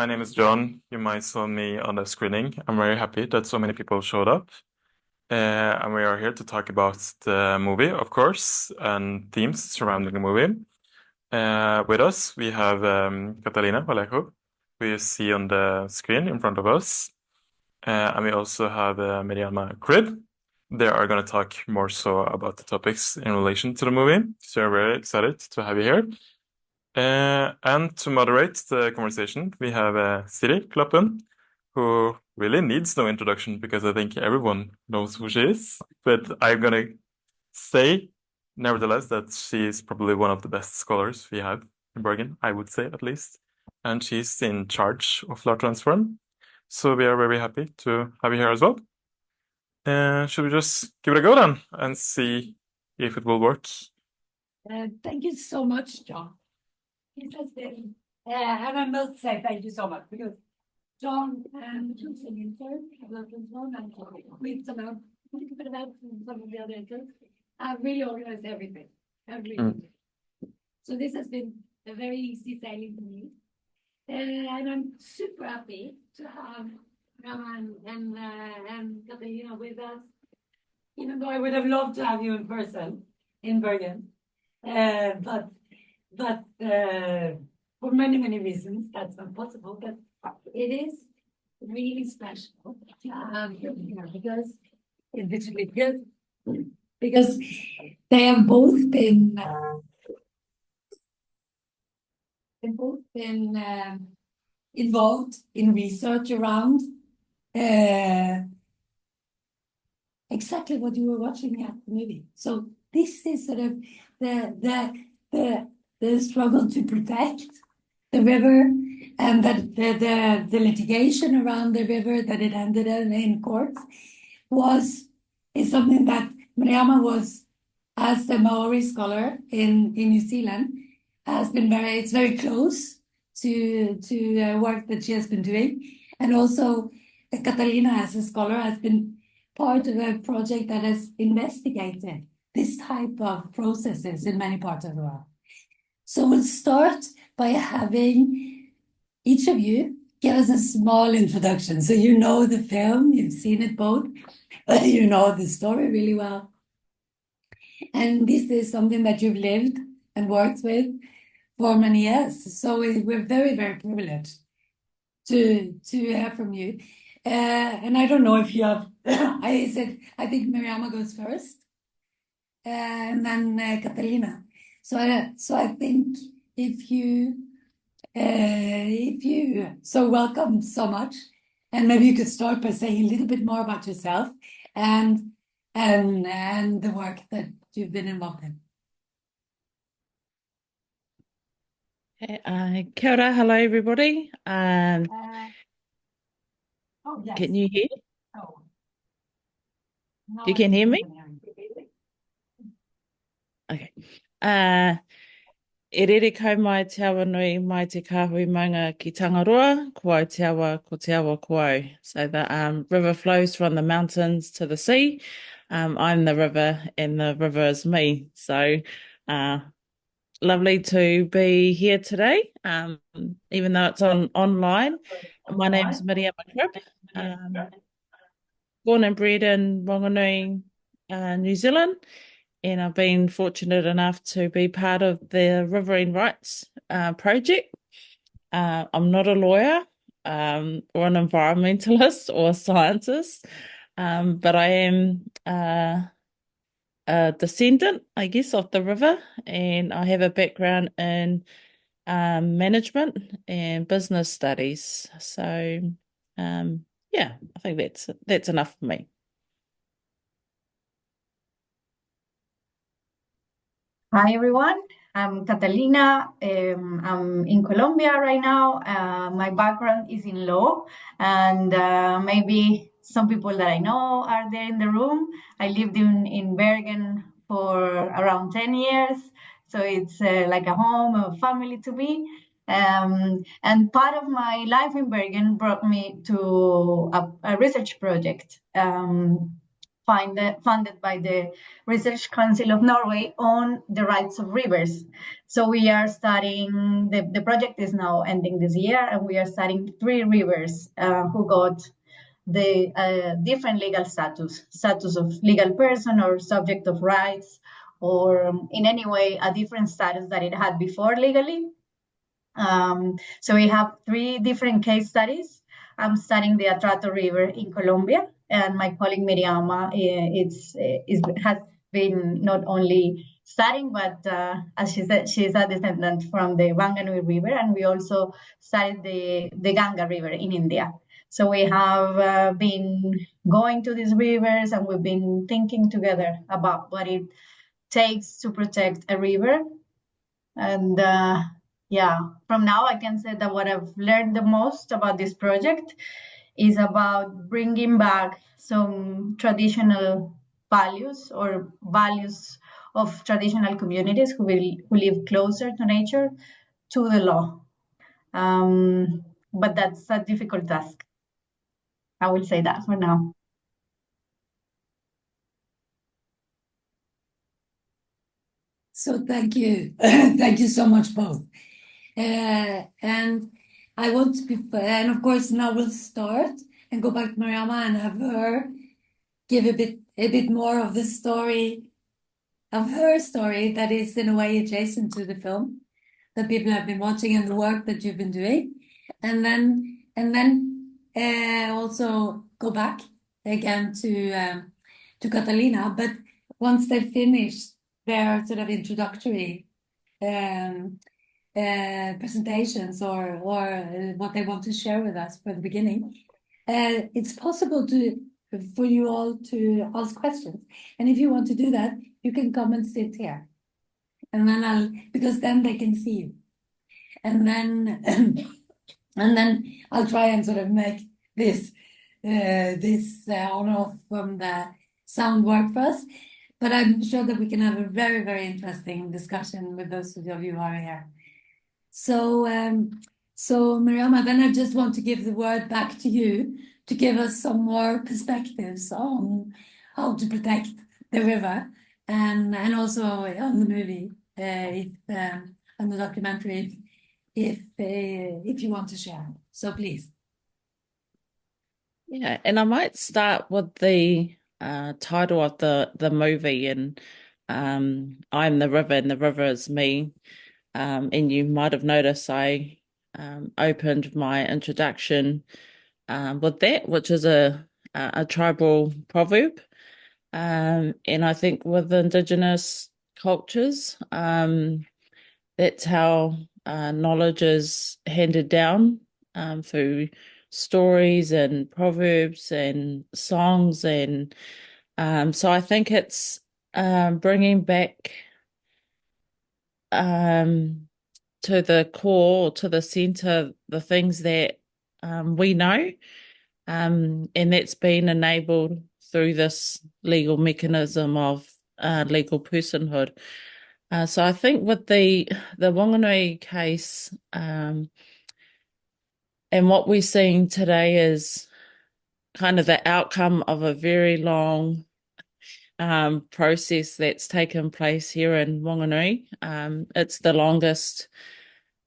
My name is John. You might saw me on the screening. I'm very happy that so many people showed up. And we are here to talk about the movie, of course, and themes surrounding the movie. With us, we have Catalina Vallejo, who you see on the screen in front of us. And we also have Miriam Crib. They are going to talk more so about the topics in relation to the movie. So we're very excited to have you here. And to moderate the conversation, we have Siri Klappen, who really needs no introduction because I think everyone knows who she is. But I'm going to say, nevertheless, that she is probably one of the best scholars we have in Bergen, I would say at least. And she's in charge of LawTransform. So we are very happy to have you here as well. Should we just give it a go then and see if it will work? Thank you so much, John. It has been, and I must say thank you so much because John and an intern at LawTransform and with some a little bit about some of the other interns have really organized everything. So this has been a very easy sailing for me. And I'm super happy to have Raman and Catalina with us, even though I would have loved to have you in person in Bergen. But for many reasons, that's not possible. But it is really special to have you here because they have both been involved in research around exactly what you were watching at the movie. So this is sort of the struggle to protect the river and the litigation around the river that it ended in courts is something that Mariama was, as a Maori scholar in New Zealand, it's very close to work that she has been doing. And also Catalina, as a scholar, has been part of a project that has investigated this type of processes in many parts of the world. So we'll start by having each of you give us a small introduction. So you know the film, you've seen it both, you know the story really well. And this is something that you've lived and worked with for many years. So we're very privileged to hear from you. And I don't know if you have, I think Mariama goes first, and then Catalina. So I think if you so welcome so much, and maybe you could start by saying a little bit more about yourself and the work that you've been involved in. Kia ora, hello everybody. Yes. Can you hear? Oh. You can hear me? Okay. E rere kau mai te awa nui mai te kāhui maunga ki Tangaroa, kua te awa ko te awa kua. So the river flows from the mountains to the sea. I'm the river and the river is me. So lovely to be here today, even though it's online. My name's Miriam Crib, born and bred in Whanganui, New Zealand, and I've been fortunate enough to be part of the Riverine Rights project. I'm not a lawyer or an environmentalist or a scientist, but I am a descendant, I guess, of the river, and I have a background in management and business studies. So, yeah, I think that's enough for me. Hi everyone, I'm Catalina. I'm in Colombia right now. My background is in law, and maybe some people that I know are there in the room. I lived in Bergen for around 10 years, so it's like a home, a family to me. And part of my life in Bergen brought me to a research project funded by the Research Council of Norway on the rights of rivers. So we are studying, the project is now ending this year, and we are studying 3 rivers who got the different legal status of legal person or subject of rights, or in any way a different status that it had before legally. So we have 3 different case studies. I'm studying the Atrato River in Colombia, and my colleague Miriama has been not only studying, but as she said, she's a descendant from the Whanganui River, and we also studied the Ganga River in India. So we have been going to these rivers, and we've been thinking together about what it takes to protect a river. And yeah, from now I can say that what I've learned the most about this project is about bringing back some traditional values or values of traditional communities who live closer to nature to the law. But that's a difficult task. I will say that for now. So thank you. Thank you so much, both. And I want to be, and of course now we'll start and go back to Mariama and have her give a bit more of the story, of her story that is in a way adjacent to the film that people have been watching and the work that you've been doing. And then also go back again to Catalina, but once they've finished their sort of introductory presentations or what they want to share with us for the beginning, it's possible for you all to ask questions. And if you want to do that, you can come and sit here. And then because then they can see you. And then and then I'll try and sort of make this on off from the sound work for us. But I'm sure that we can have a very, very interesting discussion with those of you who are here. So, Miriama, then I just want to give the word back to you to give us some more perspectives on how to protect the river, and also on the movie, on the documentary, if you want to share. So please. Yeah, and I might start with the title of the movie, and I'm the river and the river is me. And you might have noticed I opened my introduction with that, which is a tribal proverb. And I think with indigenous cultures, that's how knowledge is handed down through stories and proverbs and songs. And so I think it's bringing back to the core, to the center, the things that we know, and that's been enabled through this legal mechanism of legal personhood. So I think with the Whanganui case, and what we're seeing today is kind of the outcome of a very long process that's taken place here in Whanganui. It's the longest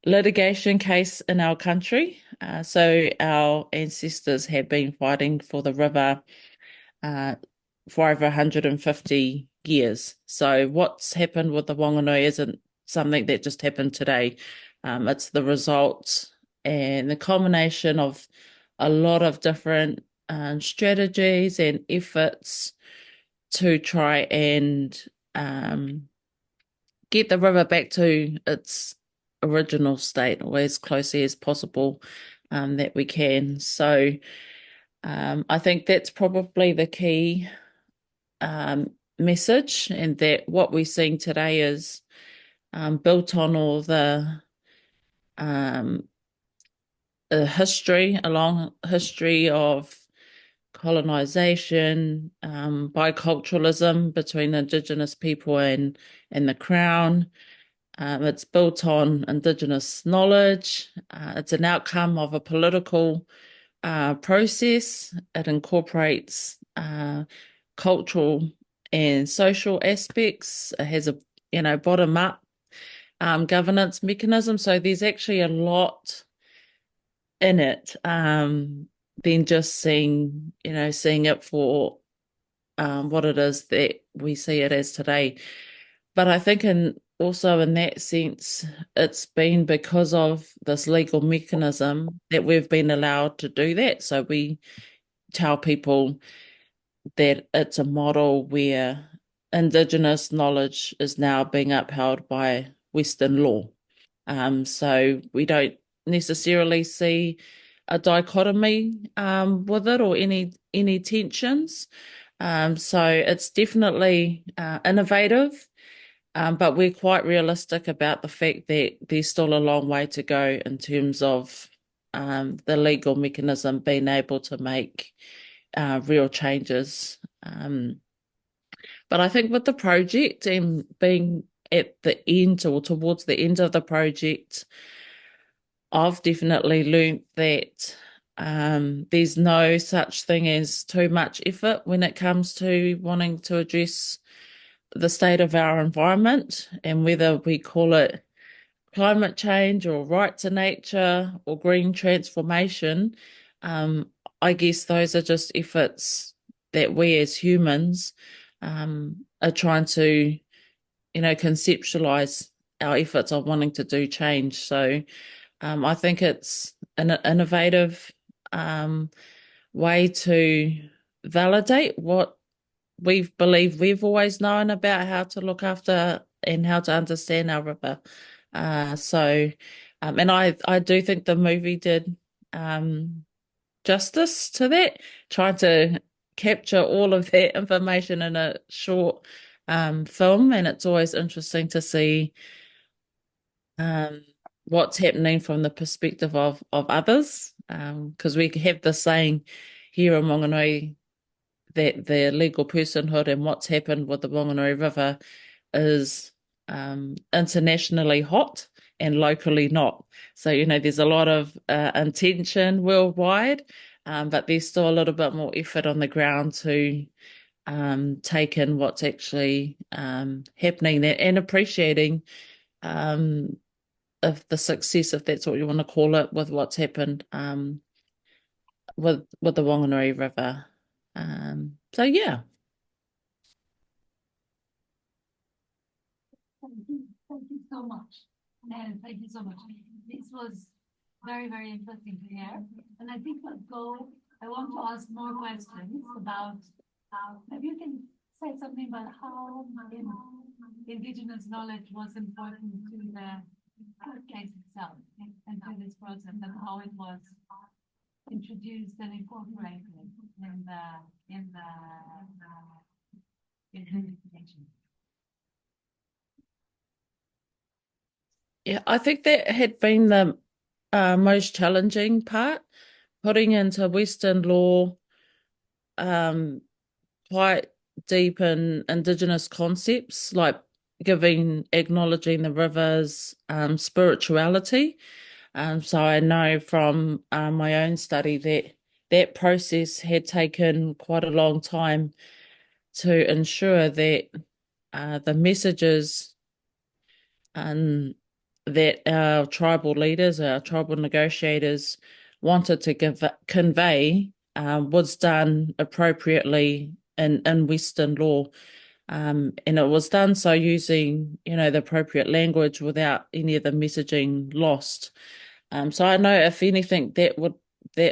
litigation case in our country. So our ancestors have been fighting for the river for over 150 years. So what's happened with the Whanganui isn't something that just happened today. It's the result and the culmination of a lot of different strategies and efforts to try and get the river back to its original state, or as closely as possible that we can. So I think that's probably the key message, and that what we're seeing today is built on all the history, a long history of colonization, biculturalism between indigenous people and the Crown. It's built on indigenous knowledge. It's an outcome of a political process. It incorporates cultural and social aspects. It has a bottom up governance mechanism. So there's actually a lot in it than just seeing it for what it is that we see it as today. But I think also in that sense, it's been because of this legal mechanism that we've been allowed to do that. So we tell people that it's a model where indigenous knowledge is now being upheld by Western law. So we don't necessarily see a dichotomy with it or any tensions. So it's definitely innovative, but we're quite realistic about the fact that there's still a long way to go in terms of the legal mechanism being able to make real changes. But I think with the project and being at the end or towards the end of the project, I've definitely learned that there's no such thing as too much effort when it comes to wanting to address the state of our environment, and whether we call it climate change or right to nature or green transformation. I guess those are just efforts that we as humans are trying to, conceptualize our efforts on wanting to do change. So I think it's an innovative way to validate what we've always known about how to look after and how to understand our river. And I do think the movie did justice to that, trying to capture all of that information in a short film. And it's always interesting to see what's happening from the perspective of others, because we have the saying here in Whanganui that the legal personhood and what's happened with the Whanganui River is internationally hot and locally not. So, there's a lot of intention worldwide, but there's still a little bit more effort on the ground to take in what's actually happening there and appreciating of the success, if that's what you want to call it, with what's happened with the Whanganui River. So yeah. Thank you so much. And thank you so much. This was very, very interesting to hear. And I think I want to ask more questions about maybe you can say something about how indigenous knowledge was important to the court case itself and to this process, and how it was introduced and incorporated in the litigation. Yeah, I think that had been the most challenging part, putting into Western law quite deep in indigenous concepts, like acknowledging the river's spirituality. So I know from my own study that process had taken quite a long time to ensure that the messages that our tribal leaders, our tribal negotiators wanted to convey was done appropriately in Western law. And it was done so using, the appropriate language without any of the messaging lost. So I know, if anything, that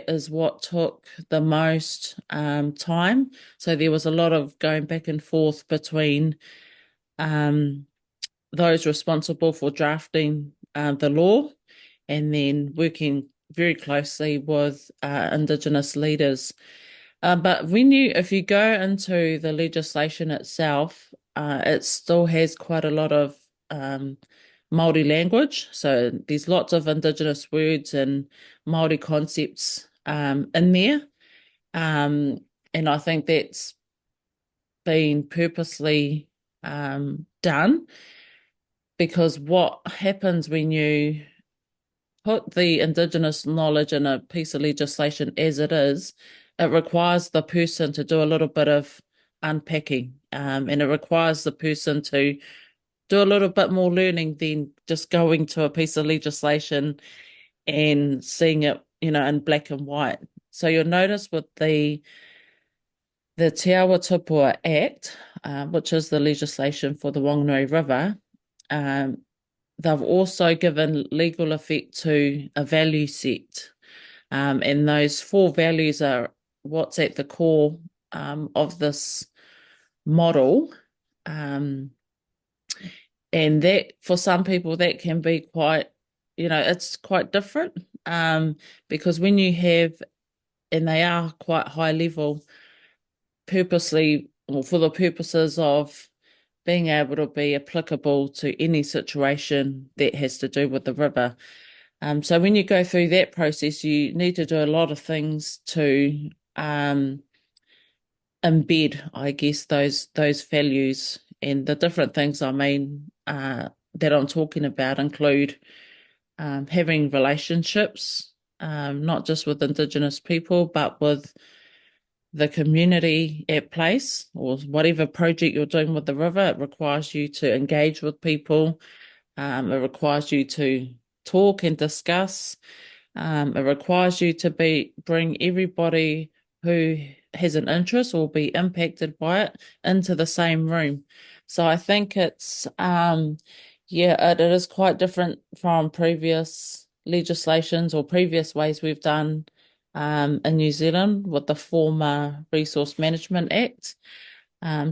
is what took the most time. So there was a lot of going back and forth between those responsible for drafting the law, and then working very closely with Indigenous leaders. But if you go into the legislation itself, it still has quite a lot of Māori language. So there's lots of Indigenous words and Māori concepts in there. And I think that's been purposely done, because what happens when you put the Indigenous knowledge in a piece of legislation as it is, it requires the person to do a little bit of unpacking, and it requires the person to do a little bit more learning than just going to a piece of legislation and seeing it, in black and white. So you'll notice with the Te Awa Tupua Act, which is the legislation for the Whanganui River, they've also given legal effect to a value set. And those 4 values are what's at the core of this model. And that, for some people, that can be quite, it's quite different, because when you have, and they are quite high level, purposely, or for the purposes of being able to be applicable to any situation that has to do with the river. So when you go through that process, you need to do a lot of things to embed, I guess, those values. And the different things, I mean, that I'm talking about include having relationships, not just with Indigenous people, but with the community at place, or whatever project you're doing with the river. It requires you to engage with people. It requires you to talk and discuss. It requires you to bring everybody who has an interest or be impacted by it into the same room. So I think it's, it is quite different from previous legislations or previous ways we've done in New Zealand with the former Resource Management Act.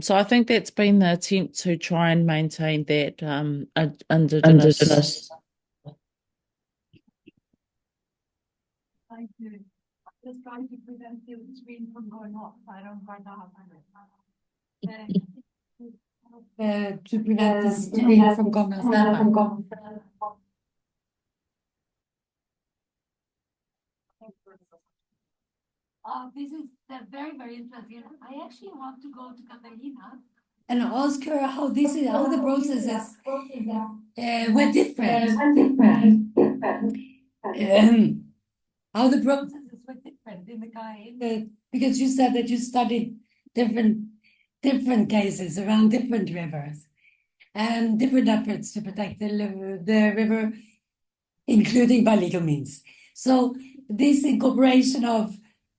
So I think that's been the attempt to try and maintain that Indigenous. Just trying to prevent the screen from going off. I don't quite know how to prevent the screen from going off. This is very, very interesting. I actually want to go to Catalina and ask her how the processes were different. How the processes were different in because you said that you studied different cases around different rivers and different efforts to protect the river, including by legal means. So this incorporation of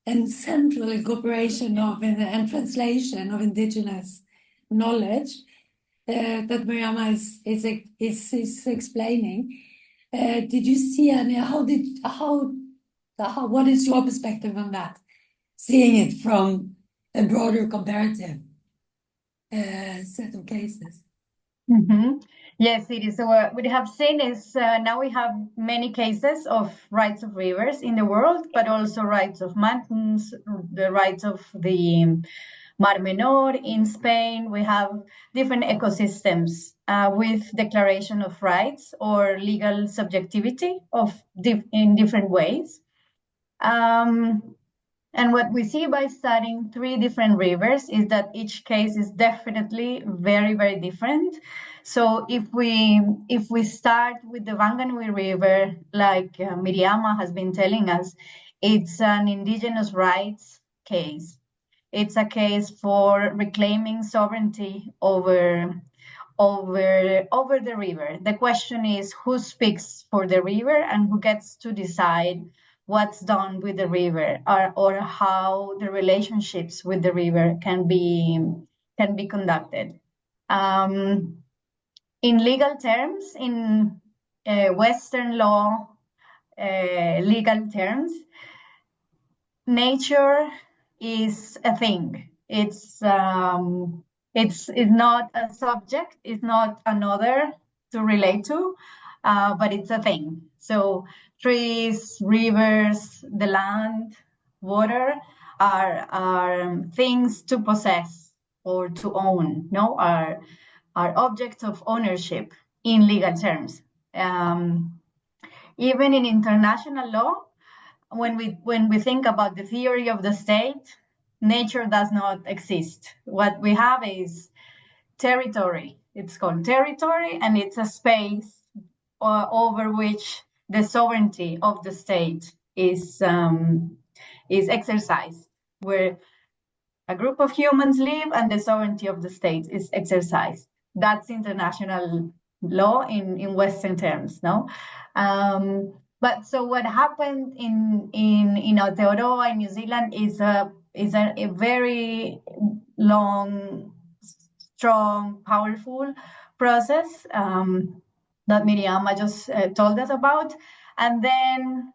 and central incorporation of and translation of indigenous knowledge that Mariama is explaining. Did you see any? What is your perspective on that? Seeing it from a broader comparative set of cases. Yes, it is. So what we have seen is now we have many cases of rights of rivers in the world, but also rights of mountains, the rights of the Mar Menor in Spain. We have different ecosystems with declaration of rights or legal subjectivity in different ways. And what we see by studying 3 different rivers is that each case is definitely very, very different. So if we start with the Whanganui River, like Miriama has been telling us, it's an indigenous rights case. It's a case for reclaiming sovereignty over the river. The question is who speaks for the river and who gets to decide what's done with the river, or how the relationships with the river can be conducted. In legal terms, in Western law legal terms, nature is a thing. It's not a subject. It's not another to relate to, but it's a thing. So trees, rivers, the land, water are things to possess or to own. No, are objects of ownership in legal terms. Even in international law, when we think about the theory of the state, nature does not exist. What we have is territory. It's called territory, and it's a space over which the sovereignty of the state is exercised, where a group of humans live and the sovereignty of the state is exercised. That's international law in Western terms, no? But so what happened in Aotearoa in New Zealand is a very long, strong, powerful process that Miriama just told us about. And then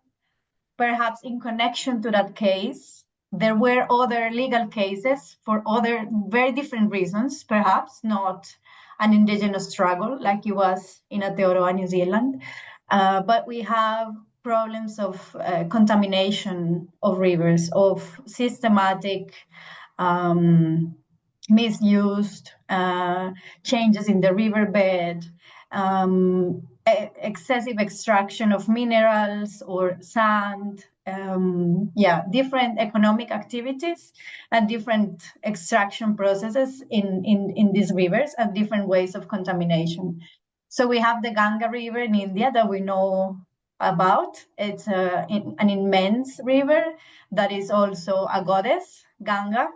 perhaps in connection to that case, there were other legal cases for other very different reasons, perhaps not an indigenous struggle like it was in Aotearoa, New Zealand. But we have problems of contamination of rivers, of systematic misused changes in the riverbed, excessive extraction of minerals or sand, different economic activities and different extraction processes in these rivers and different ways of contamination. So we have the Ganga River in India that we know about. It's an immense river that is also a goddess, Ganga.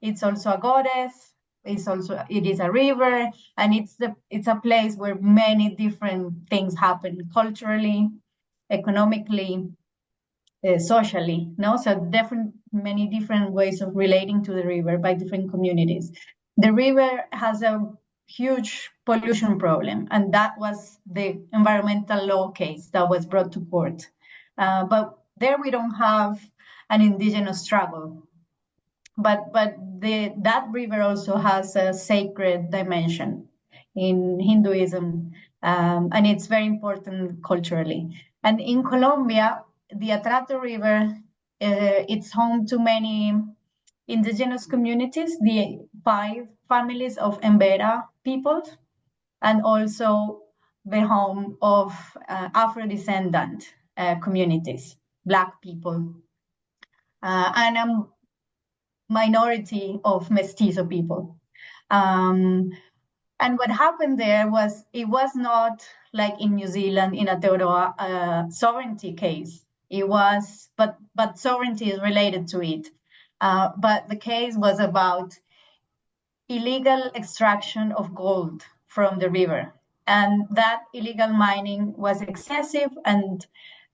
It's also a goddess. It is a river, and it's a place where many different things happen culturally, economically, socially. No, so many different ways of relating to the river by different communities. The river has a huge pollution problem, and that was the environmental law case that was brought to court. But there we don't have an indigenous struggle. But that river also has a sacred dimension in Hinduism, and it's very important culturally. And in Colombia, the Atrato River, it's home to many indigenous communities, the 5 families of Embera people, and also the home of Afro-descendant communities, Black people, and a minority of Mestizo people. And what happened there was, it was not like in New Zealand, in Aotearoa, a sovereignty case. It was, but sovereignty is related to it. But the case was about illegal extraction of gold from the river. And that illegal mining was excessive, and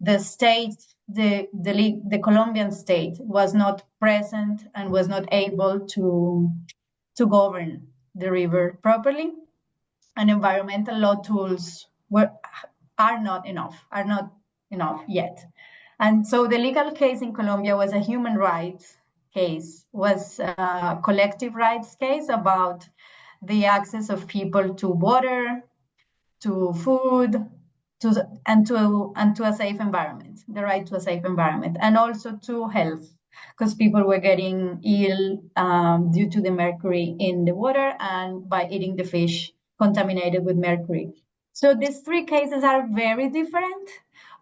the state, the Colombian state, was not present and was not able to govern the river properly, and environmental law tools are not enough yet. And so the legal case in Colombia was a human rights case, was a collective rights case about the access of people to water, to food, and to a safe environment, the right to a safe environment, and also to health, because people were getting ill due to the mercury in the water and by eating the fish contaminated with mercury. So these 3 cases are very different,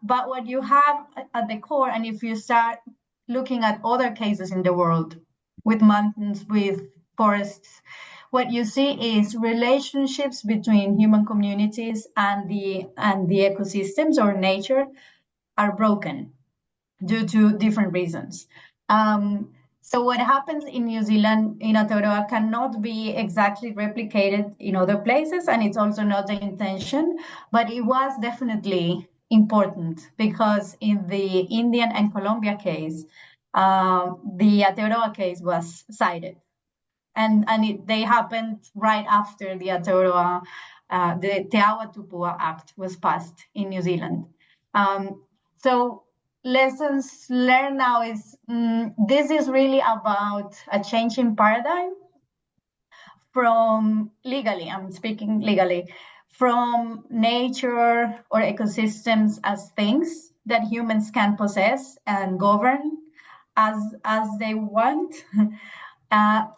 but what you have at the core, and if you start looking at other cases in the world with mountains, with forests, what you see is relationships between human communities and the ecosystems or nature are broken due to different reasons. So what happens in New Zealand, in Aotearoa, cannot be exactly replicated in other places, and it's also not the intention, but it was definitely important because in the Indian and Colombia case, the Aotearoa case was cited. And they happened right after the Aotearoa, the Te Awa Tupua Act was passed in New Zealand. So lessons learned now is this is really about a change in paradigm from legally, I'm speaking legally, from nature or ecosystems as things that humans can possess and govern as they want,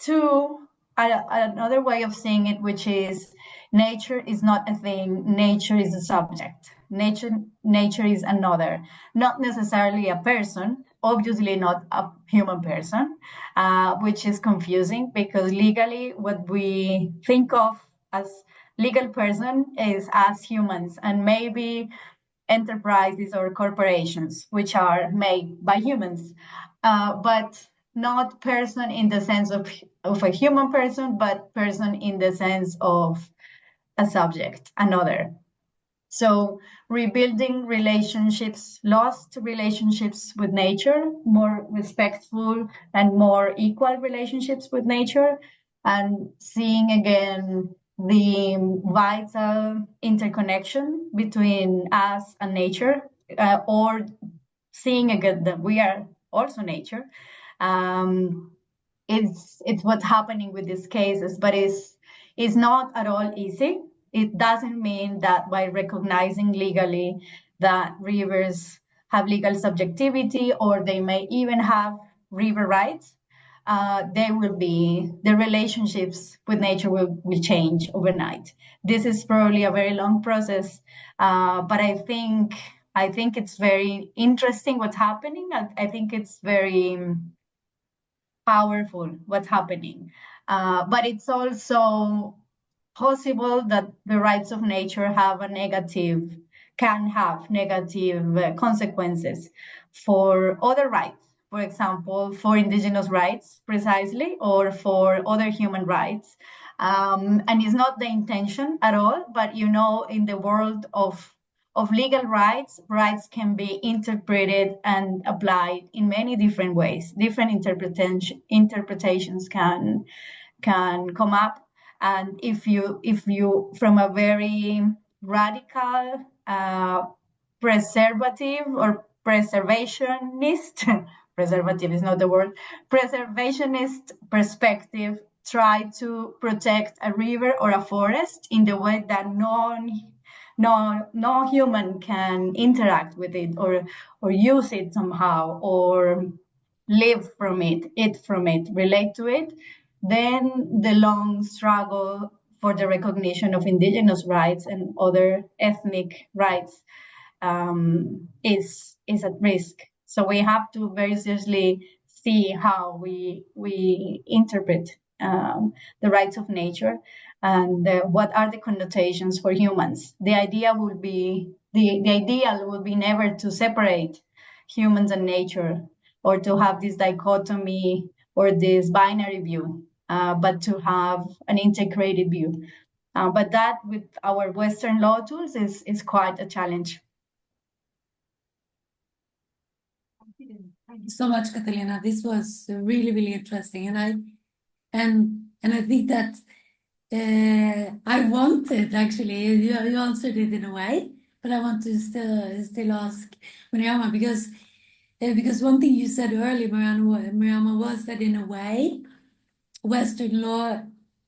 to another way of seeing it, which is nature is not a thing, nature is a subject. Nature is another, not necessarily a person, obviously not a human person, which is confusing because legally what we think of as legal person is as humans, and maybe enterprises or corporations which are made by humans. But not person in the sense of a human person, but person in the sense of a subject, another. So rebuilding relationships, lost relationships with nature, more respectful and more equal relationships with nature, and seeing again the vital interconnection between us and nature, or seeing again that we are also nature. It's what's happening with these cases, but it's not at all easy. It doesn't mean that by recognizing legally that rivers have legal subjectivity, or they may even have river rights, the relationships with nature will change overnight. This is probably a very long process, but I think it's very interesting what's happening. I think it's very powerful what's happening. But it's also possible that the rights of nature can have negative consequences for other rights. For example, for indigenous rights, precisely, or for other human rights. And it's not the intention at all, but in the world of legal rights, rights can be interpreted and applied in many different ways. Different interpretations can come up, and if you from a very radical preservative or preservationist preservative is not the word, preservationist perspective, try to protect a river or a forest in the way that no human can interact with it or use it somehow, or live from it, eat from it, relate to it, then the long struggle for the recognition of indigenous rights and other ethnic rights is at risk. So we have to very seriously see how we interpret the rights of nature, and what are the connotations for humans. The ideal would be never to separate humans and nature, or to have this dichotomy or this binary view, but to have an integrated view. But that, with our Western law tools, is quite a challenge. Thank you so much, Catalina. This was really, really interesting, and I think that I wanted, actually, you answered it in a way, but I want to still ask Mariama, because one thing you said earlier, Mariama, was that in a way, Western law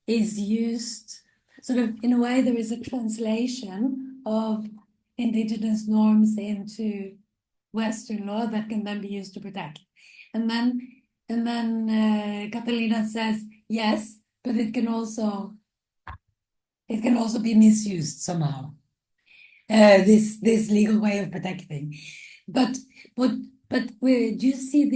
is used sort of, in a way, there is a translation of indigenous norms into Western law that can then be used to protect. And then Catalina says, yes, but it can also be misused somehow. This legal way of protecting. But do you see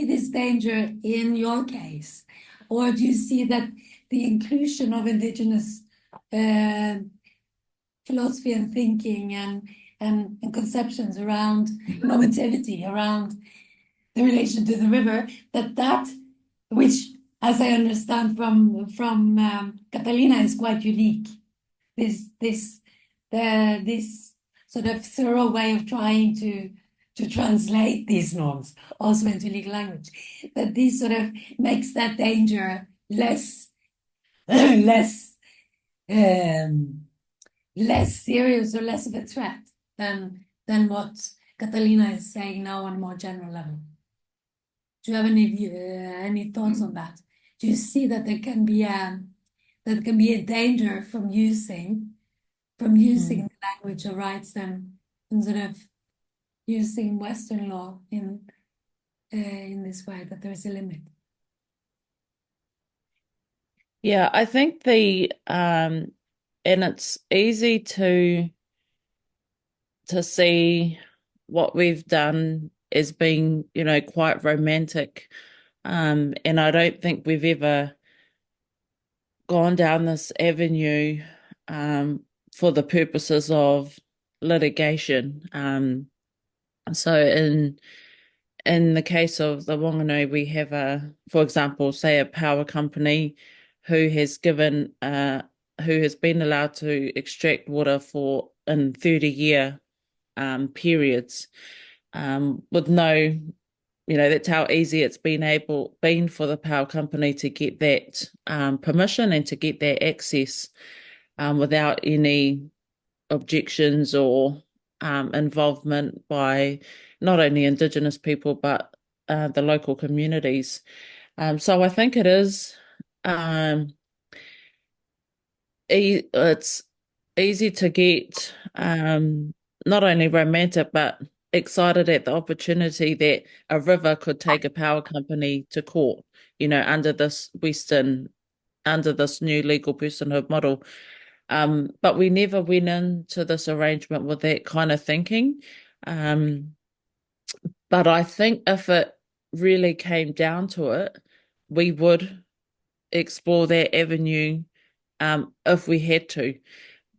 this danger in your case? Or do you see that the inclusion of indigenous philosophy and thinking and conceptions around normativity, around the relation to the river, that which, as I understand from Catalina, is quite unique. This sort of thorough way of trying to translate these norms also into legal language, that this sort of makes that danger less serious or less of a threat than what Catalina is saying now on a more general level. Do you have any thoughts on that? Do you see that there can be a danger from using the language of rights and sort of using Western law in this way, that there is a limit? Yeah, I think and it's easy to see what we've done as being, quite romantic. And I don't think we've ever gone down this avenue for the purposes of litigation. So in the case of the Whanganui, we have for example, say a power company who has been allowed to extract water in 30-year periods, with no, that's how easy it's been for the power company to get that permission and to get that access without any objections or involvement by not only Indigenous people but the local communities. So I think it is it's easy to get not only romantic but excited at the opportunity that a river could take a power company to court, under this new legal personhood model. But we never went into this arrangement with that kind of thinking. But I think if it really came down to it, we would explore that avenue if we had to.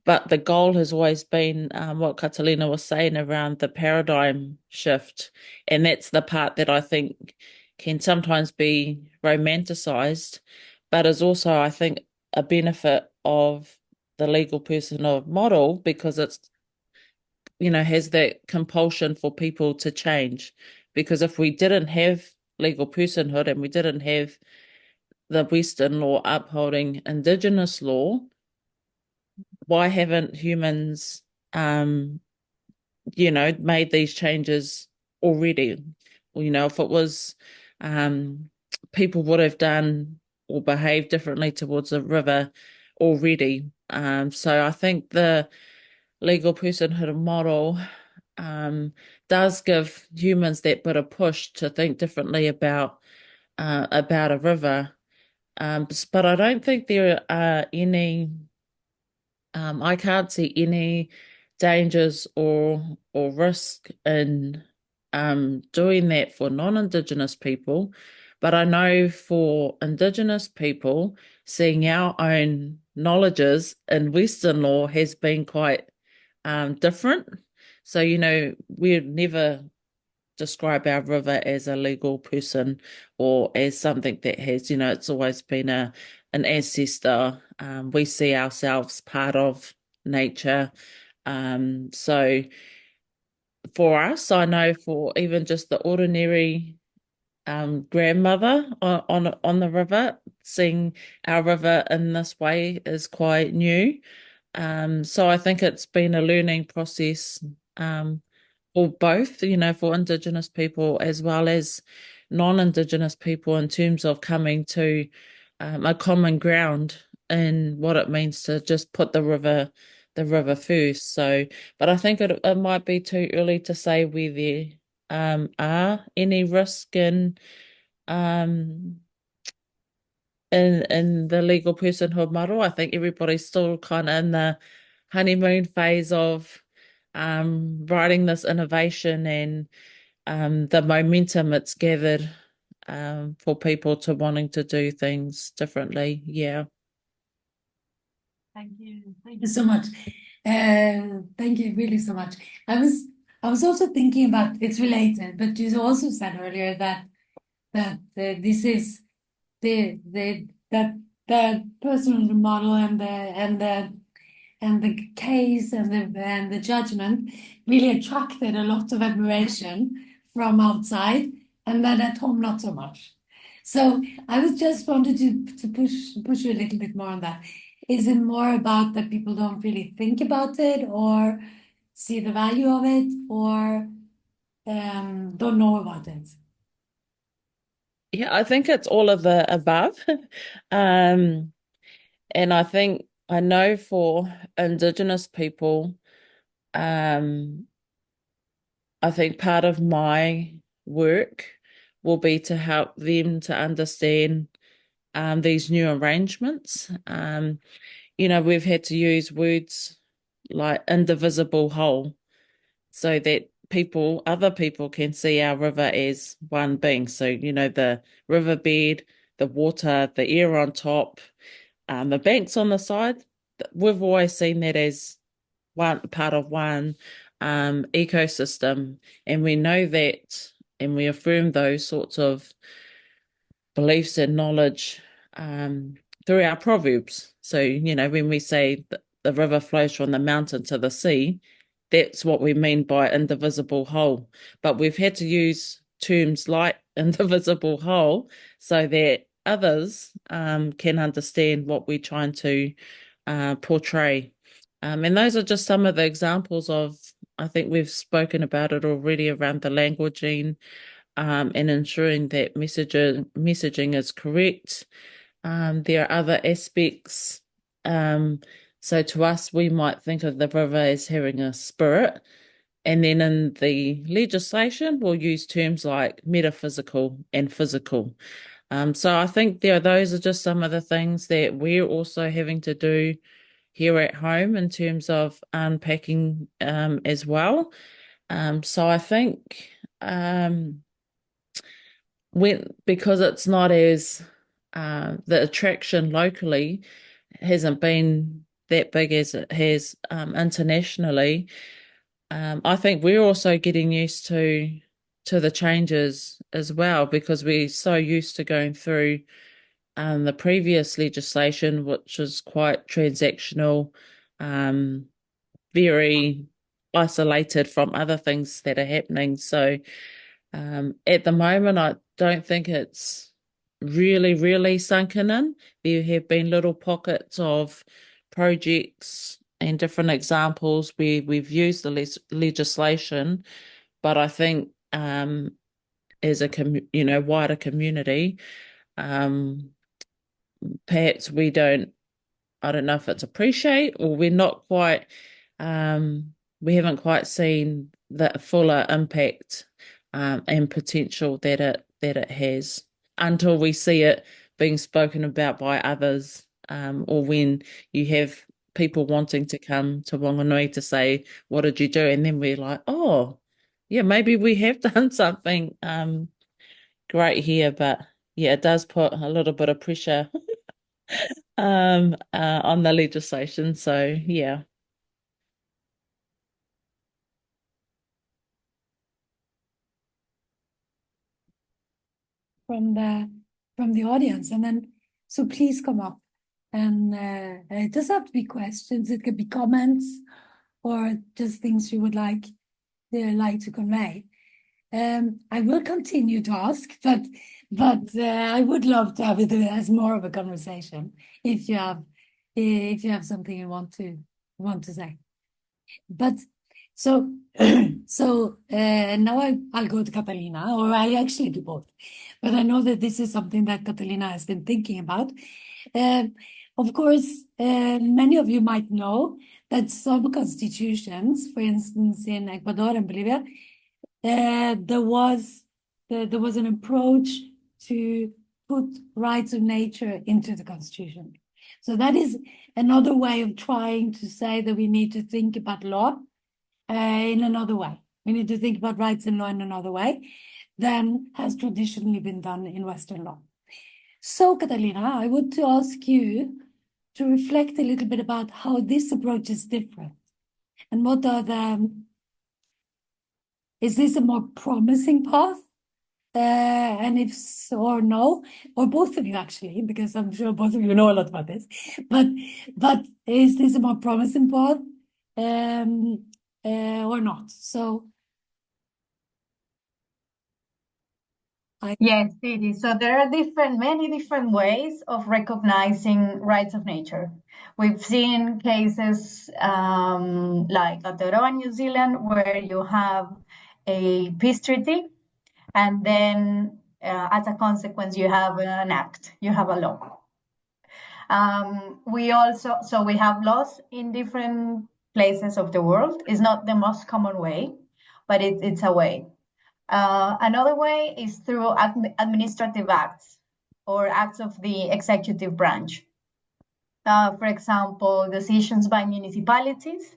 But the goal has always been what Catalina was saying around the paradigm shift. And that's the part that I think can sometimes be romanticized, but is also, I think, a benefit of the legal personhood model, because it's, has that compulsion for people to change. Because if we didn't have legal personhood and we didn't have the Western law upholding Indigenous law, why haven't humans, made these changes already? Well, if it was, people would have done or behaved differently towards the river already. So I think the legal personhood model does give humans that bit of push to think differently about a river. But I don't think there are any. I can't see any dangers or risk in doing that for non-Indigenous people. But I know for Indigenous people, seeing our own knowledges in Western law has been quite different. So, we'd never describe our river as a legal person or as something that has, it's always been an ancestor. We see ourselves part of nature. So for us, I know for even just the ordinary grandmother on the river, seeing our river in this way is quite new. So I think it's been a learning process for both, for Indigenous people as well as non-Indigenous people, in terms of coming to a common ground in what it means to just put the river first. So, but I think it might be too early to say where there are any risk in the legal personhood model. I think everybody's still kind of in the honeymoon phase of writing this innovation and the momentum it's gathered for people to wanting to do things differently. Yeah. Thank you. Thank you so much. Thank you really so much. I was also thinking about, it's related, but you also said earlier that this is that personal model and the case and the judgment really attracted a lot of admiration from outside, and then at home not so much. So I was just wanted to push you a little bit more on that. Is it more about that people don't really think about it or see the value of it, or don't know about it? Yeah, I think it's all of the above. And I know for Indigenous people, I think part of my work will be to help them to understand these new arrangements. We've had to use words like indivisible whole so that other people can see our river as one being. So, the riverbed, the water, the air on top, the banks on the side, we've always seen that as one part of one ecosystem. And we know that and we affirm those sorts of beliefs and knowledge through our proverbs. So, when we say the river flows from the mountain to the sea, that's what we mean by indivisible whole. But we've had to use terms like indivisible whole so that others can understand what we're trying to portray. And those are just some of the examples of, I think we've spoken about it already around the languaging and ensuring that messaging is correct. There are other aspects. So to us, we might think of the river as having a spirit. And then in the legislation, we'll use terms like metaphysical and physical. So I think those are just some of the things that we're also having to do here at home in terms of unpacking as well. So I think because it's not as the attraction locally hasn't been that big as it has internationally. I think we're also getting used to the changes as well, because we're so used to going through the previous legislation, which is quite transactional, very isolated from other things that are happening. So at the moment, I don't think it's really sunken in. There have been little pockets of projects and different examples where we've used the legislation, but I think as a wider community, perhaps we don't. I don't know if it's appreciate, or we're not quite. We haven't quite seen the fuller impact and potential that it has until we see it being spoken about by others, or when you have people wanting to come to Whanganui to say, what did you do? And then we're like, oh, yeah, maybe we have done something great here. But yeah, it does put a little bit of pressure on the legislation. So yeah. From the audience, and then so please come up, and it doesn't have to be questions. It could be comments or just things you would like to convey. I will continue to ask, but I would love to have it as more of a conversation if you have something you want to say. But so now I'll go to Catalina, or I actually do both. But I know that this is something that Catalina has been thinking about. Of course, many of you might know that some constitutions, for instance, in Ecuador and Bolivia, there was an approach to put rights of nature into the constitution. So that is another way of trying to say that we need to think about law in another way. We need to think about rights and law in another way than has traditionally been done in Western law. So, Catalina, I would to ask you to reflect a little bit about how this approach is different, and what are is this a more promising path? And if so or no, or both of you actually, because I'm sure both of you know a lot about this, but is this a more promising path or not? So Yes, it is. So there are many different ways of recognizing rights of nature. We've seen cases like Aotearoa, New Zealand, where you have a peace treaty, and then as a consequence, you have an act, you have a law. We have laws in different places of the world. It's not the most common way, but it's a way. Another way is through administrative acts or acts of the executive branch. For example, decisions by municipalities.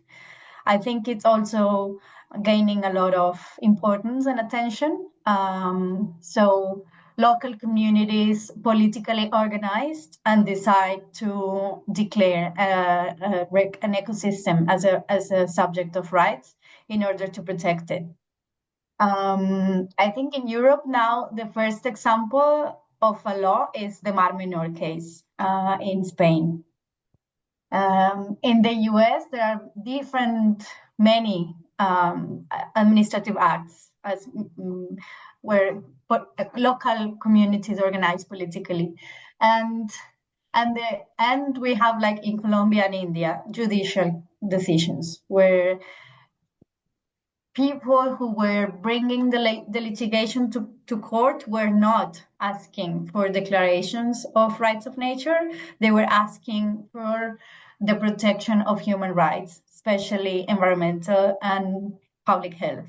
I think it's also gaining a lot of importance and attention. So local communities politically organized and decide to declare an ecosystem as a subject of rights in order to protect it. I think in Europe now, the first example of a law is the Mar Menor case in Spain. In the US, there are many administrative acts where local communities organize politically. And we have, like in Colombia and India, judicial decisions where people who were bringing the litigation to court were not asking for declarations of rights of nature. They were asking for the protection of human rights, especially environmental and public health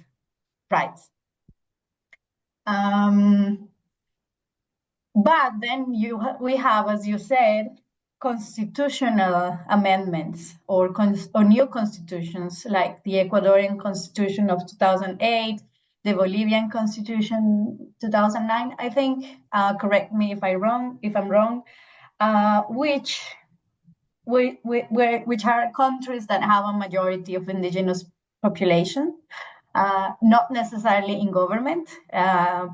rights. But then we have, as you said, constitutional amendments or new constitutions, like the Ecuadorian Constitution of 2008, the Bolivian Constitution 2009, I think. Correct me if I'm wrong. Which are countries that have a majority of indigenous population. Not necessarily in government,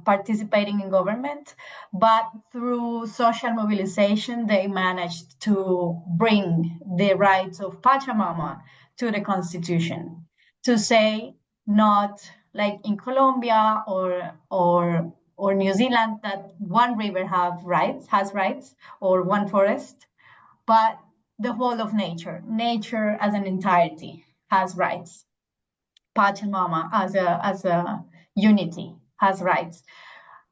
participating in government, but through social mobilization, they managed to bring the rights of Pachamama to the constitution, to say, not like in Colombia or New Zealand, that one river has rights, or one forest, but the whole of nature as an entirety has rights. Pachamama as a unity has rights.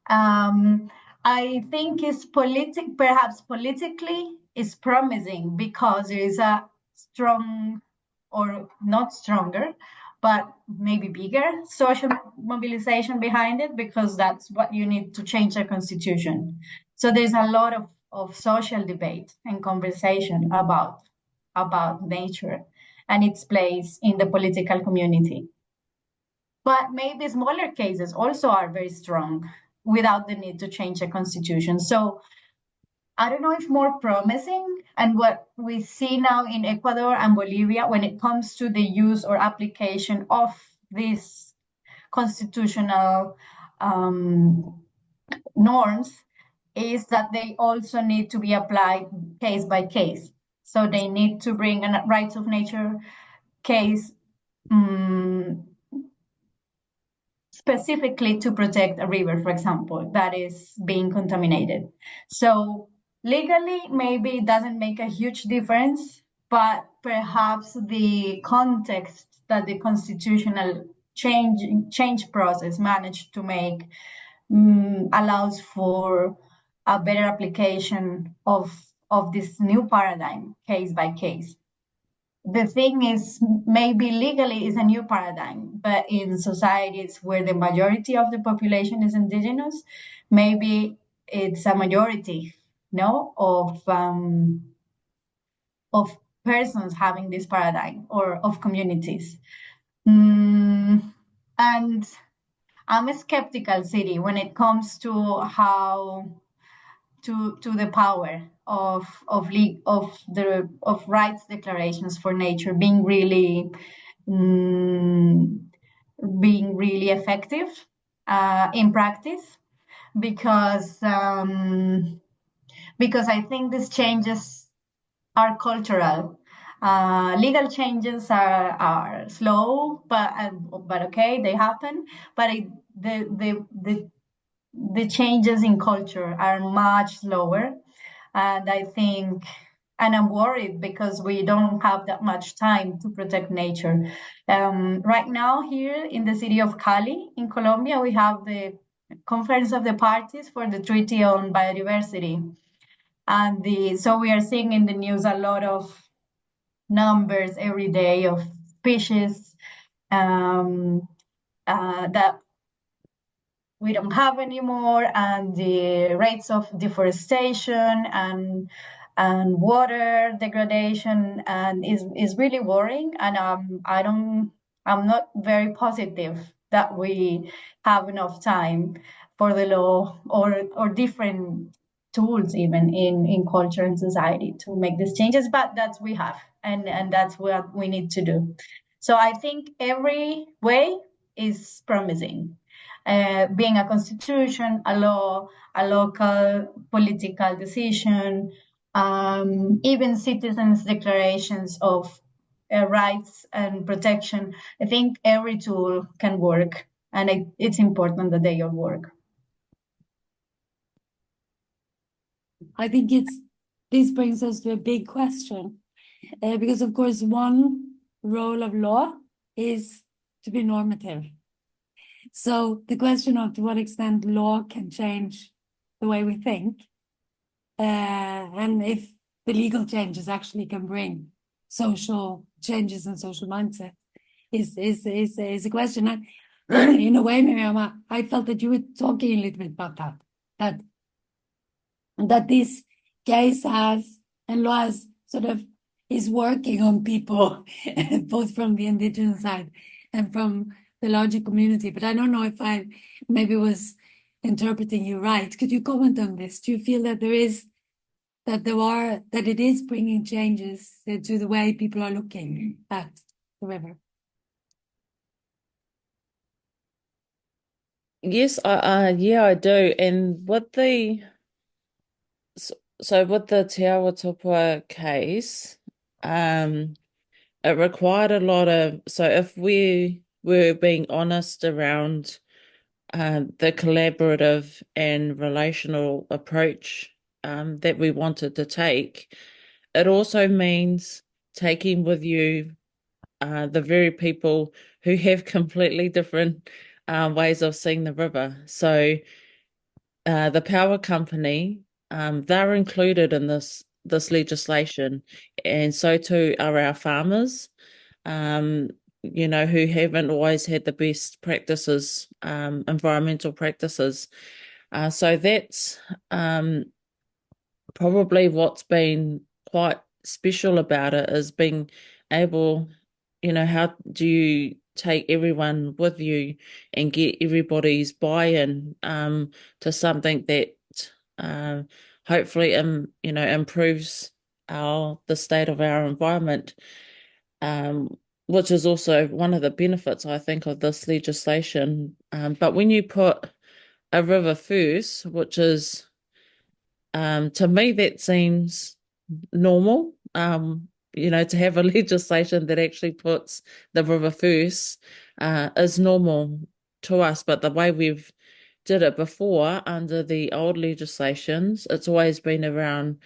I think it's perhaps politically is promising, because there is a strong, or not stronger, but maybe bigger social mobilization behind it, because that's what you need to change the constitution. So there's a lot of social debate and conversation about nature and its place in the political community. But maybe smaller cases also are very strong without the need to change the constitution. So I don't know if more promising, and what we see now in Ecuador and Bolivia when it comes to the use or application of these constitutional norms, is that they also need to be applied case by case. So they need to bring a rights of nature case specifically to protect a river, for example, that is being contaminated. So legally, maybe it doesn't make a huge difference, but perhaps the context that the constitutional change process managed to make allows for a better application of this new paradigm, case by case. The thing is, maybe legally is a new paradigm, but in societies where the majority of the population is indigenous, maybe it's a majority, of persons having this paradigm, or of communities. And I'm a skeptical city when it comes to how to the power of rights declarations for nature being really effective in practice, because I think these changes are cultural. Legal changes are slow, but okay, they happen. But the changes in culture are much slower, and I think, and I'm worried because we don't have that much time to protect nature. Right now, here in the city of Cali, in Colombia, we have the Conference of the Parties for the Treaty on Biodiversity, and so we are seeing in the news a lot of numbers every day of species that we don't have anymore, and the rates of deforestation and water degradation, and is really worrying. And I'm not very positive that we have enough time for the law or different tools even in culture and society to make these changes, but that's we have, and that's what we need to do. So I think every way is promising. being a constitution, a law, a local political decision, even citizens' declarations of rights and protection. I think every tool can work, and it's important that they all work. I think this brings us to a big question, because of course one role of law is to be normative. So the question of to what extent law can change the way we think, and if the legal changes actually can bring social changes and social mindset is a question. And in a way, Miriam, I felt that you were talking a little bit about that this case has and law has sort of is working on people, both from the indigenous side and from the larger community. But I don't know if I maybe was interpreting you right. Could you comment on this? Do you feel that that it is bringing changes to the way people are looking at the river? Yes, yeah, I do. And with the with the Te Awa Tupua case, it required a lot of, so if we were being honest around the collaborative and relational approach that we wanted to take, it also means taking with you the very people who have completely different ways of seeing the river. So the power company, they're included in this legislation, and so too are our farmers, who haven't always had the best practices, environmental practices. So that's probably what's been quite special about it, is being able, how do you take everyone with you and get everybody's buy-in to something that hopefully improves the state of our environment, which is also one of the benefits, I think, of this legislation. But when you put a river first, which is to me, that seems normal, to have a legislation that actually puts the river first is normal to us. But the way we've did it before under the old legislations, it's always been around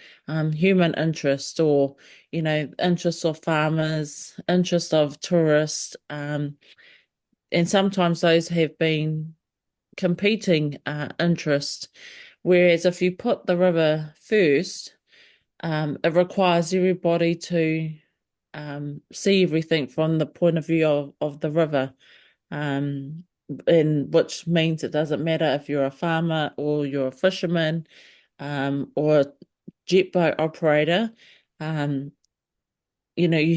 human interest, or, interests of farmers, interests of tourists. And sometimes those have been competing interests. Whereas if you put the river first, it requires everybody to see everything from the point of view of the river, and which means it doesn't matter if you're a farmer or you're a fisherman or a jet boat operator. You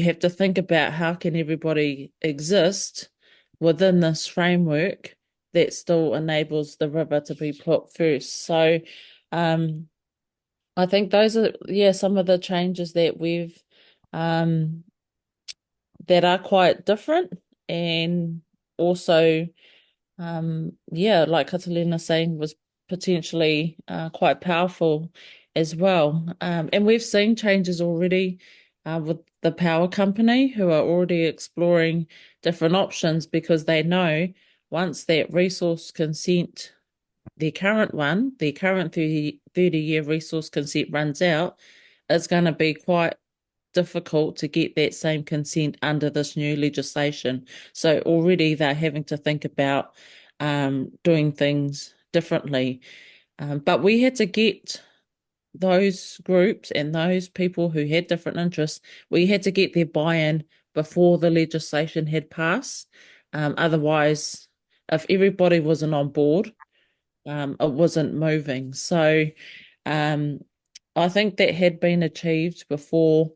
have to think about how can everybody exist within this framework that still enables the river to be put first. So I think those are, some of the changes that we've that are quite different, and also like Catalina's saying, was potentially quite powerful as well. And we've seen changes already with the power company, who are already exploring different options, because they know once that resource consent, the current 30-year resource consent runs out, it's going to be quite difficult to get that same consent under this new legislation. So already they're having to think about doing things differently. But we had to get those groups and those people who had different interests, we had to get their buy-in before the legislation had passed. Otherwise, if everybody wasn't on board, it wasn't moving. So I think that had been achieved before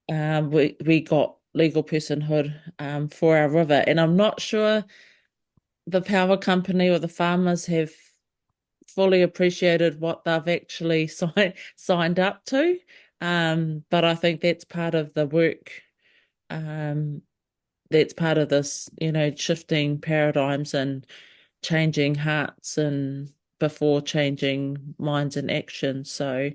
we got legal personhood for our river. And I'm not sure the power company or the farmers have fully appreciated what they've actually signed up to. But I think that's part of the work. That's part of this, shifting paradigms and changing hearts and before changing minds and action. So,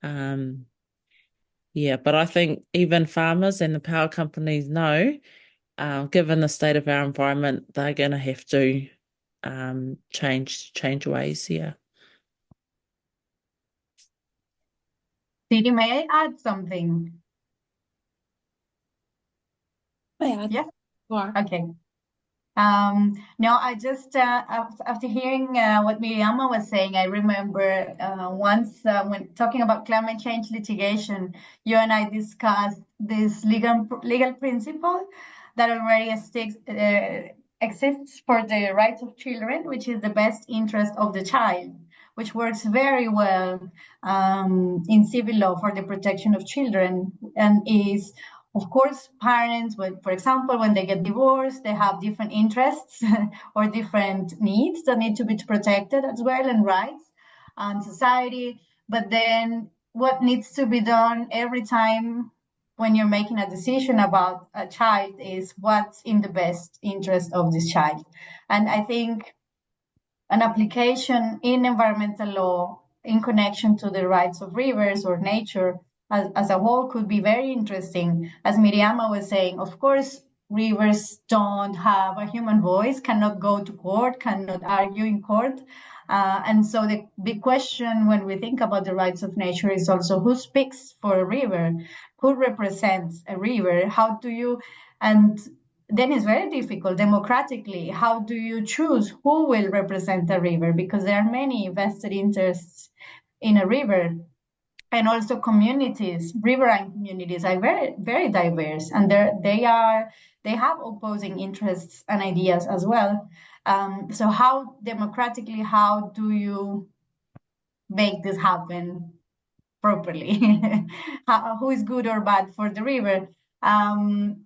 yeah, but I think even farmers and the power companies know, given the state of our environment, they're going to have to change ways. Yeah. Didi, may I add something? Yes. Sure. Okay. No, I just after hearing what Miriama was saying, I remember once when talking about climate change litigation, you and I discussed this legal principle that already exists for the rights of children, which is the best interest of the child, which works very well in civil law for the protection of children, and is, of course, parents, for example, when they get divorced, they have different interests or different needs that need to be protected as well, and rights and society. But then what needs to be done every time when you're making a decision about a child is what's in the best interest of this child. And I think an application in environmental law in connection to the rights of rivers or nature as a whole could be very interesting. As Miriama was saying, of course, rivers don't have a human voice, cannot go to court, cannot argue in court. And so the big question when we think about the rights of nature is also who speaks for a river, who represents a river, how do you, and then it's very difficult democratically. How do you choose who will represent the river? Because there are many vested interests in a river, and also communities, riverine communities are very, very diverse, and they have opposing interests and ideas as well. So how democratically, how do you make this happen properly? Who is good or bad for the river?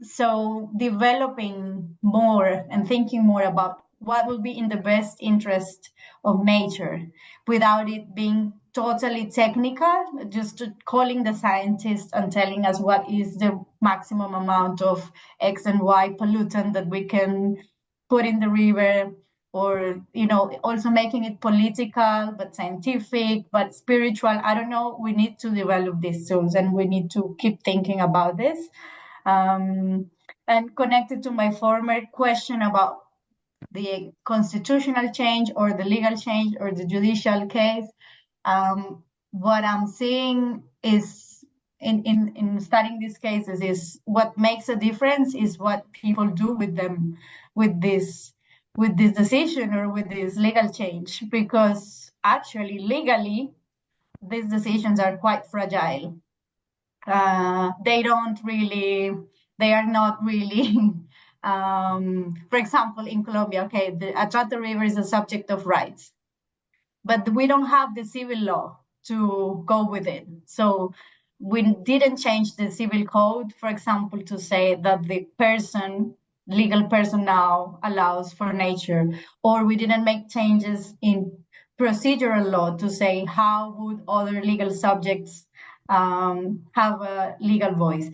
So developing more and thinking more about what will be in the best interest of nature without it being totally technical, just calling the scientists and telling us what is the maximum amount of X and Y pollutant that we can put in the river, or also making it political but scientific but spiritual. I don't know, we need to develop these tools and we need to keep thinking about this. And connected to my former question about the constitutional change or the legal change or the judicial case, what I'm seeing is in studying these cases is what makes a difference is what people do with them, with this decision or with this legal change, because actually legally these decisions are quite fragile. They are not really for example, in Colombia, okay, the Atrato River is a subject of rights, but we don't have the civil law to go with it. So we didn't change the civil code, for example, to say that the legal person now allows for nature, or we didn't make changes in procedural law to say how would other legal subjects have a legal voice.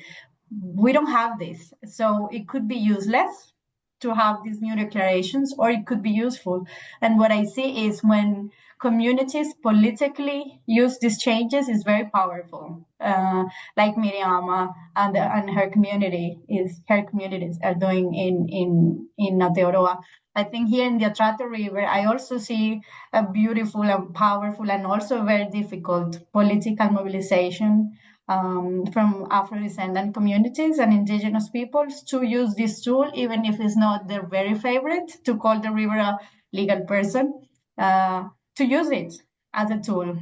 We don't have this. So it could be useless to have these new declarations, or it could be useful. And what I see is when communities politically use these changes is very powerful. Like Miriama and her communities are doing in Aotearoa. I think here in the Atrato River, I also see a beautiful and powerful and also very difficult political mobilization from Afro-descendant communities and indigenous peoples to use this tool, even if it's not their very favorite, to call the river a legal person, to use it as a tool.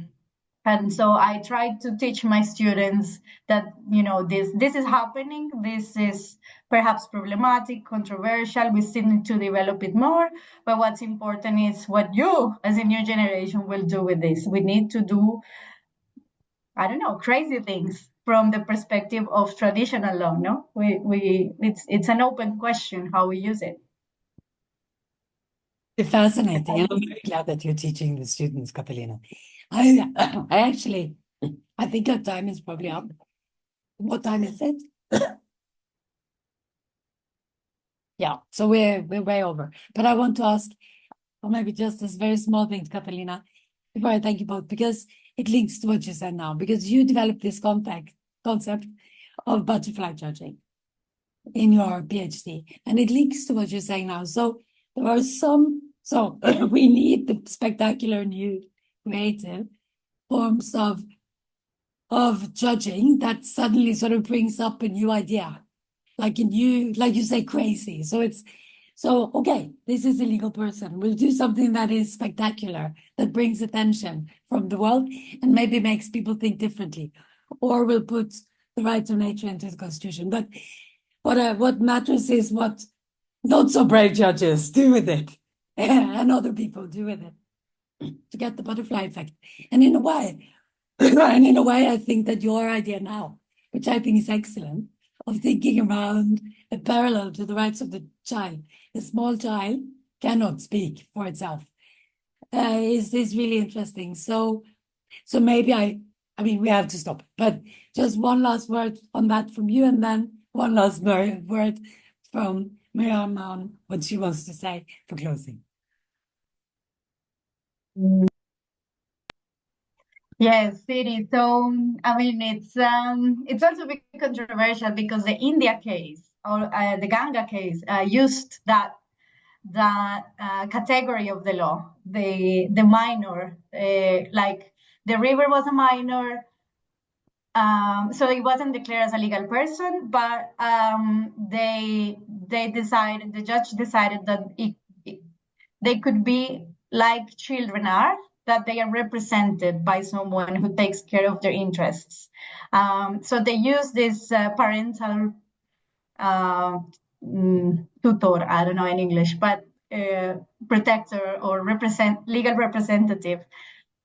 And so I try to teach my students that, this is happening, this is perhaps problematic, controversial, we still need to develop it more, but what's important is what you, as a new generation, will do with this. We need to do, I don't know, crazy things from the perspective of traditional law, no? It's an open question how we use it. It's fascinating, and I'm very glad that you're teaching the students, Catalina. I think our time is probably up. What time is it? Yeah, so we're way over. But I want to ask, or maybe just this very small thing, Catalina, before I thank you both, because it links to what you said now, because you developed this concept of butterfly judging in your PhD, and it links to what you're saying now. So there are so we need the spectacular new creative forms of judging that suddenly sort of brings up a new idea, like you say, crazy. So okay, this is a legal person. We'll do something that is spectacular, that brings attention from the world and maybe makes people think differently. Or we'll put the rights of nature into the Constitution. But what matters is what not so brave judges do with it and other people do with it to get the butterfly effect. And in a way, I think that your idea now, which I think is excellent, of thinking around a parallel to the rights of the child, a small child cannot speak for itself, is really interesting. So maybe I mean, we have to stop, but just one last word on that from you, and then one last word from Miriam on what she wants to say for closing. Yes, it is. So, I mean, it's also a bit controversial because the India case or the Ganga case used that category of the law, the minor, like the river was a minor, so it wasn't declared as a legal person, but the judge decided that they could be like children are, that they are represented by someone who takes care of their interests. So they use this parental tutor, I don't know in English, but protector or legal representative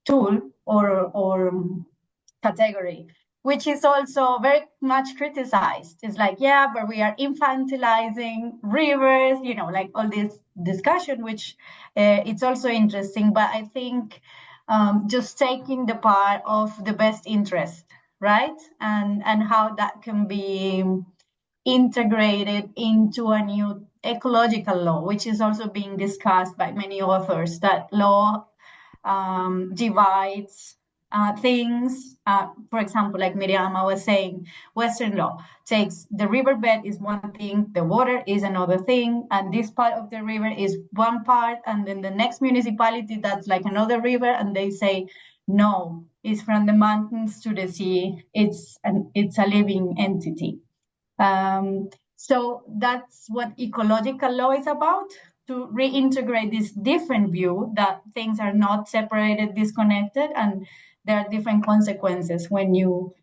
tool or category, which is also very much criticized. It's like, yeah, but we are infantilizing rivers, like all this discussion, which it's also interesting. But I think just taking the part of the best interest, right? And how that can be integrated into a new ecological law, which is also being discussed by many authors, that law divides things. For example, like Miriama was saying, Western law takes the riverbed is one thing, the water is another thing, and this part of the river is one part, and then the next municipality that's like another river, and they say, no, it's from the mountains to the sea, it's a living entity. So that's what ecological law is about, to reintegrate this different view that things are not separated, disconnected, and there are different consequences when you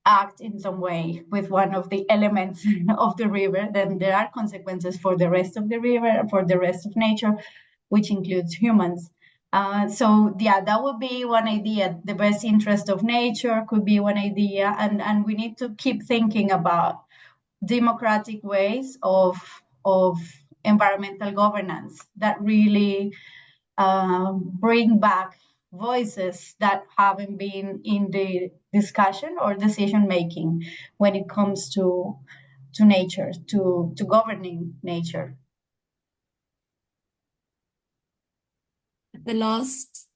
act in some way with one of the elements of the river. Then there are consequences for the rest of the river, for the rest of nature, which includes humans. So yeah, that would be one idea. The best interest of nature could be one idea, and we need to keep thinking about democratic ways of environmental governance that really bring back voices that haven't been in the discussion or decision making when it comes to nature, to governing nature. The last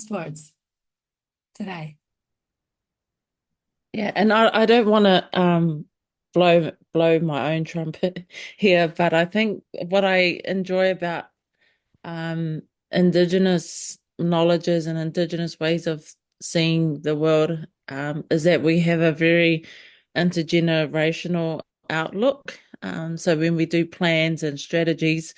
words today. Yeah, and I don't want to blow my own trumpet here, but I think what I enjoy about indigenous knowledges and indigenous ways of seeing the world is that we have a very intergenerational outlook. So when we do plans and strategies,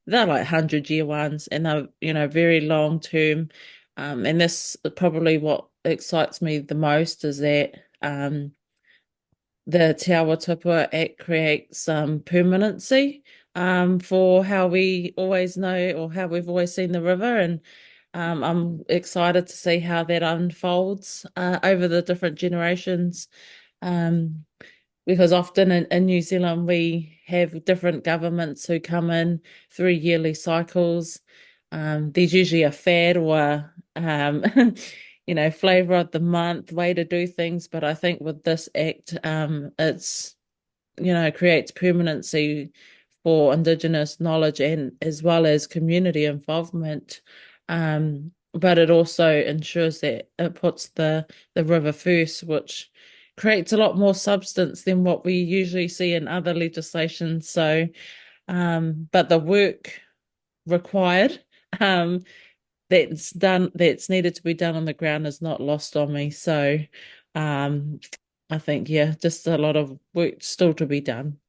they're like 100-year ones, and they're very long term. And this is probably what excites me the most, is that the Te Awa Tupua Act creates some permanency for how we always know, or how we've always seen the river. And I'm excited to see how that unfolds over the different generations. Because often in New Zealand, we have different governments who come in through yearly cycles. There's usually a fad or flavor of the month, way to do things. But I think with this act, it's creates permanency for indigenous knowledge and as well as community involvement. But it also ensures that it puts the river first, which creates a lot more substance than what we usually see in other legislation. So, but the work required, that's needed to be done on the ground is not lost on me. So, I think, yeah, just a lot of work still to be done.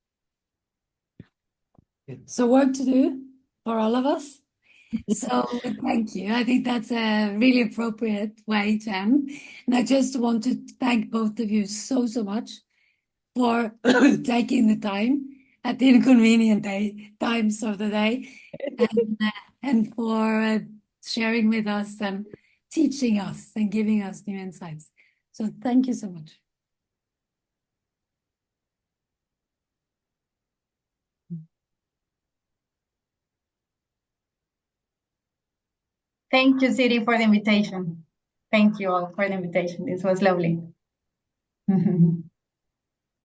So work to do for all of us. So thank you. I think that's a really appropriate way to end. And I just want to thank both of you so, so much for taking the time at the inconvenient times of the day and for sharing with us and teaching us and giving us new insights. So thank you so much. Thank you, Siri, for the invitation. Thank you all for the invitation. This was lovely.